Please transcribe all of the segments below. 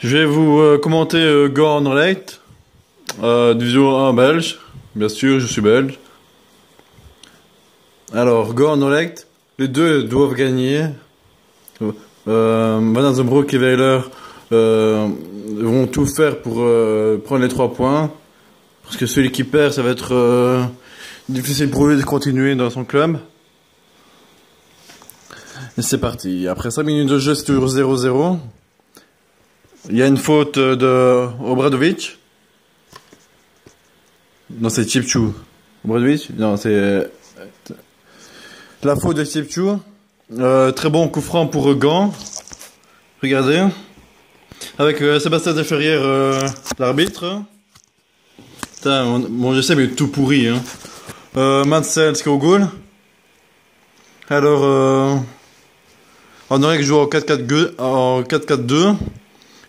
Je vais vous commenter Gand Anderlecht, division 1 belge. Bien sûr, je suis belge. Alors, Gand Anderlecht, les deux doivent gagner. Van Azenbroek et Weiler vont tout faire pour prendre les 3 points. Parce que celui qui perd, ça va être difficile pour lui de continuer dans son club. Et c'est parti. Après 5 minutes de jeu, c'est toujours 0-0. Il y a une faute de Obradovic. Non, c'est Chipchou. Obradovic? Non, c'est la faute de Chipchou. Très bon coup franc pour Gand. Regardez. Avec Sébastien Deferrière, l'arbitre. Putain, bon, je sais, mais tout pourri. Hein. Mansell qui est au goal. Alors, on aurait que joue en 4-4-2.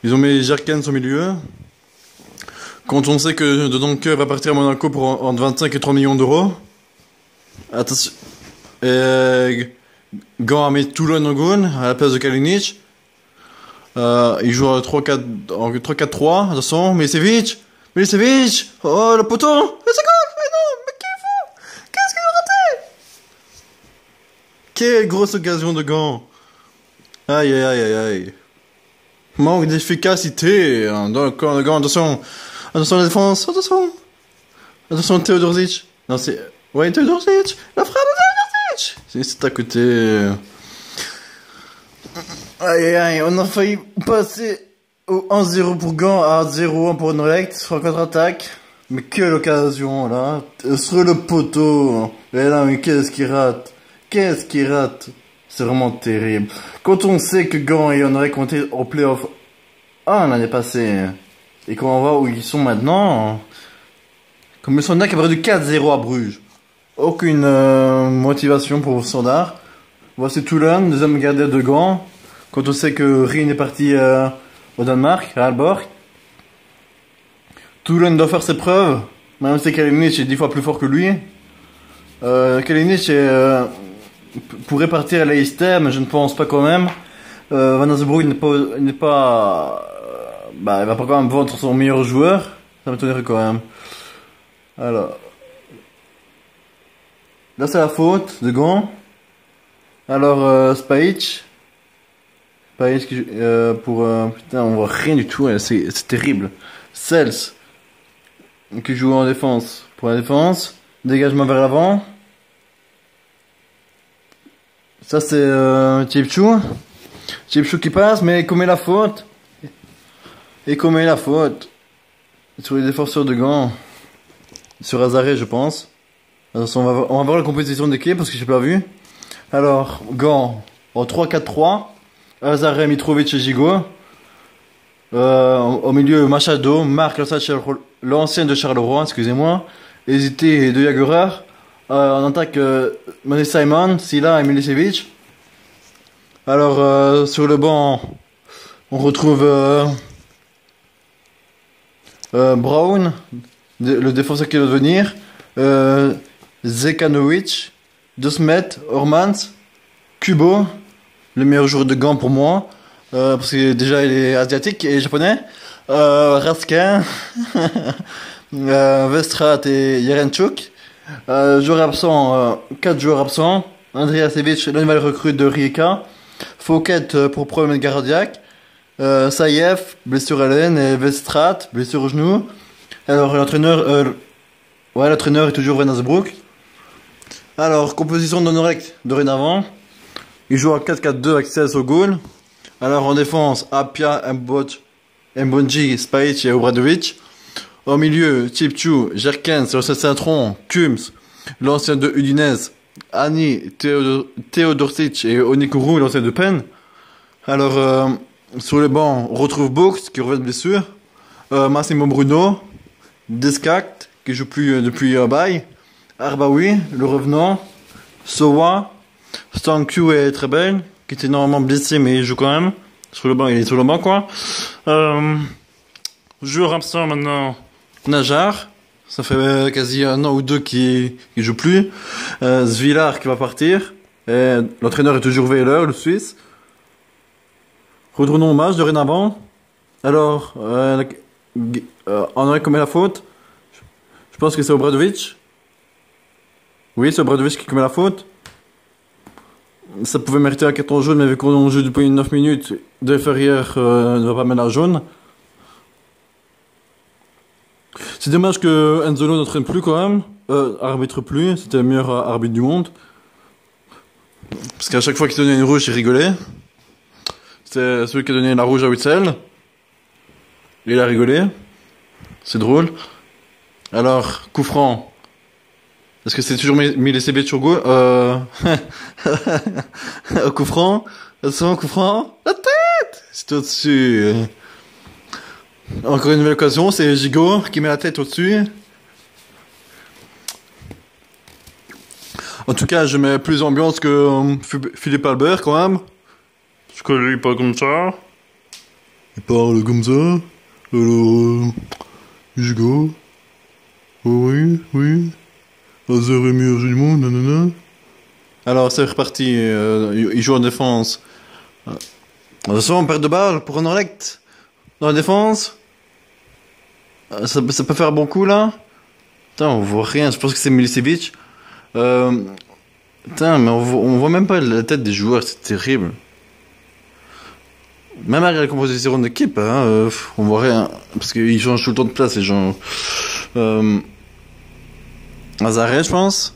Ils ont mis Jerkens au milieu. Quand on sait que De Donker va partir à Monaco pour entre 25 et 3 millions d'euros. Attention. Et Gand a mis Toulon au goal à la place de Kalinic. Il joue en 3-4-3. Attention, Milicevic. Milicevic. Oh, le poteau. Mais c'est goal. Mais non, mais qu'est-ce qu'il faut? Qu'est-ce qu'il a raté? Quelle grosse occasion de Gand. Aïe, aïe, aïe, aïe, aïe. Manque d'efficacité dans le corps de Gand. Attention. Attention à la défense. Attention. Attention, Teodorzic. Non, c'est... Ouais, Teodorzic. La frappe de Teodorzic. C'est à côté. Aïe, aïe, aïe. On a failli passer au 1-0 pour Gand à 0-1 pour Anderlecht sur la contre-attaque. Mais quelle occasion, là. Sur le poteau. Et là, mais qu'est-ce qu'il rate? Qu'est-ce qu'il rate? C'est vraiment terrible. Quand on sait que Gand et Anderlecht ont été en playoff 1 l'année passée, et qu'on voit où ils sont maintenant, comme le Standard qui a perdu 4-0 à Bruges. Aucune motivation pour Standard. Voici Toulon, deuxième gardien de Gand. Quand on sait que Rien est parti au Danemark, à Aalborg. Toulon doit faire ses preuves, même si Kalinic est 10 fois plus fort que lui. Kalinic pourrait partir à Leicester, mais je ne pense pas quand même. Van Azenbroek n'est pas il va pas quand même vendre son meilleur joueur. Ça m'étonnerait quand même. Alors. Là, c'est la faute de Gand. Alors, Spajic. Spajic pour... putain, on voit rien du tout. C'est terrible. Sels. Qui joue en défense. Pour la défense. Dégagement vers l'avant. Ça, c'est Chipchou. Chipchou qui passe, mais il commet la faute. Et commet la faute. Sur les défenseurs de Gand. Sur Azaré, je pense. Attention, on va voir la composition d'équipe parce que j'ai pas vu. Alors, Gand en 3-4-3. Azaré, Mitrovic et Gigot. Au milieu, Machado, Marc, l'ancien de Charleroi, excusez-moi. Hésité et De Jagerer. En attaque, Manu Simon, Silla et Milicevic. Alors, sur le banc, on retrouve Brown, le défenseur qui doit venir, Zekanovic, De Smet, Ormans, Kubo, le meilleur joueur de Gand pour moi, parce que déjà il est asiatique et japonais, Raskin, Vestrat et Yarenchuk. Joueurs absents, 4 joueurs absents. Andrijasevic, la nouvelle recrue de Rijeka. Fouquet pour problème cardiaque. Saïef, blessure à l'aine. Et Vestrat, blessure au genou. Alors l'entraîneur est toujours Van Azenbroek. Alors, composition d'Anderlecht dorénavant. Il joue à 4-4-2 avec 16 au goal. Alors en défense, Apia, Mbonji, Spajic et Obradovic. Au milieu, Chipchou, Jerkens, l'ancien Saint-Tron, Kums, l'ancien de Udinese, Ani, Teodorzic et Onikuru, l'ancien de Penn. Alors, sur le banc, on retrouve Box, qui revient de blessure, Massimo Bruno, Descact, qui joue plus depuis Baye, Arbaoui, le revenant, Sowa, Stanku et Trebel, qui était normalement blessé, mais il joue quand même. Sur le banc, il est sur le banc, quoi. Joueur absent maintenant. Najar, ça fait quasi 1 an ou 2 qu'il joue plus. Zvilar qui va partir. L'entraîneur est toujours Weiler, le Suisse. Retournons au match dorénavant. Alors, on aurait commis la faute. Je pense que c'est Obradovic. Oui, c'est Obradovic qui commet la faute. Ça pouvait mériter un carton jaune, mais vu qu'on joue depuis 9 minutes, De Ferrière ne va pas mettre la jaune. C'est dommage que Enzolo n'entraîne plus quand même. Arbitre plus, c'était le meilleur arbitre du monde. Parce qu'à chaque fois qu'il donnait une rouge, il rigolait. C'était celui qui a donné la rouge à Witzel. Il a rigolé. C'est drôle. Alors, coup franc. Est-ce que c'est toujours Milicevic sur gauche coup franc. Attention, coup franc. La tête. C'est au-dessus. Encore une nouvelle occasion, c'est Gigot qui met la tête au-dessus. En tout cas, je mets plus d'ambiance que Philippe Albert quand même. Parce que lui, il parle comme ça. Il parle comme ça. Alors, Gigot. Oh oui, oui. Azar est meilleur jeu du monde, nanana. Alors, c'est reparti. Il joue en défense. Attention, on perd de balle pour Anderlecht. Dans la défense. Ça peut faire un bon coup là. Putain, on voit rien. Je pense que c'est Milicevic. Putain, mais on voit même pas la tête des joueurs. C'est terrible. Même à la composition d'équipe, hein, on voit rien. Parce qu'ils changent tout le temps de place, les gens. Azaret, je pense.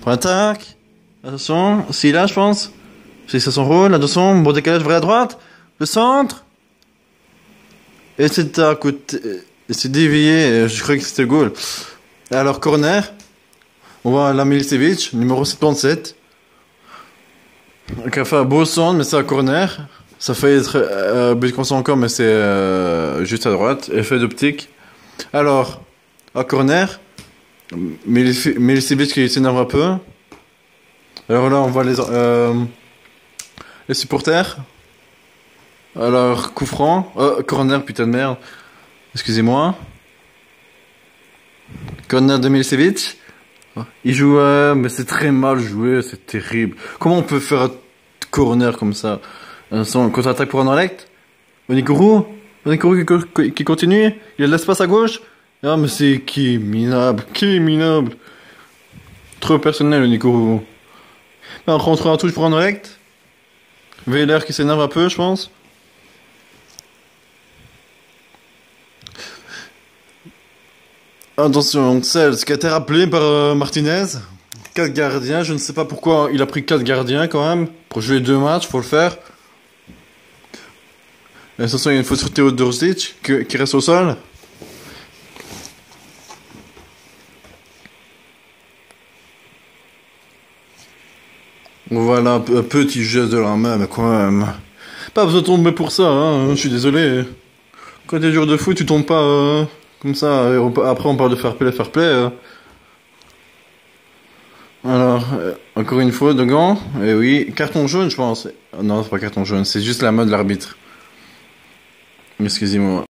Pour l'attaque. Attention. Silla, je pense. C'est ça son rôle. Attention. Bon décalage vrai à droite. Le centre. Et c'est à côté. C'est dévié. Je croyais que c'était le goal. Alors, corner. On voit la Milicevic, numéro 77. Qui a fait un beau centre, mais c'est un corner. Ça fait être but constant encore, mais c'est juste à droite. Effet d'optique. Alors, un corner. Milicevic qui s'énerve un peu. Alors là, on voit les supporters. Alors, coup franc. Corner, putain de merde. Excusez-moi. Corner de Milicevic. Il joue, mais c'est très mal joué, c'est terrible. Comment on peut faire un corner comme ça? Son contre-attaque pour Anderlecht. Onikuru qui continue. Il a de l'espace à gauche. Ah, mais c'est qui minable. Trop personnel, Onikuru. On rentre un touche pour Anderlecht. Weiler qui s'énerve un peu, je pense. Attention, Cels qui a été rappelé par Martinez. 4 gardiens, je ne sais pas pourquoi il a pris 4 gardiens quand même. Pour jouer 2 matchs, faut le faire. Et attention, il y a une faute sur Theo Dorzic qui reste au sol. Voilà, un petit geste de la main, mais quand même. Pas besoin de tomber pour ça, hein, je suis désolé. Quand t'es joueur de foot, tu tombes pas comme ça. Et après, on parle de fair play. Alors, encore une fois, de gants. Et oui, carton jaune, je pense. Non, c'est pas carton jaune, c'est juste la main de l'arbitre. Excusez-moi.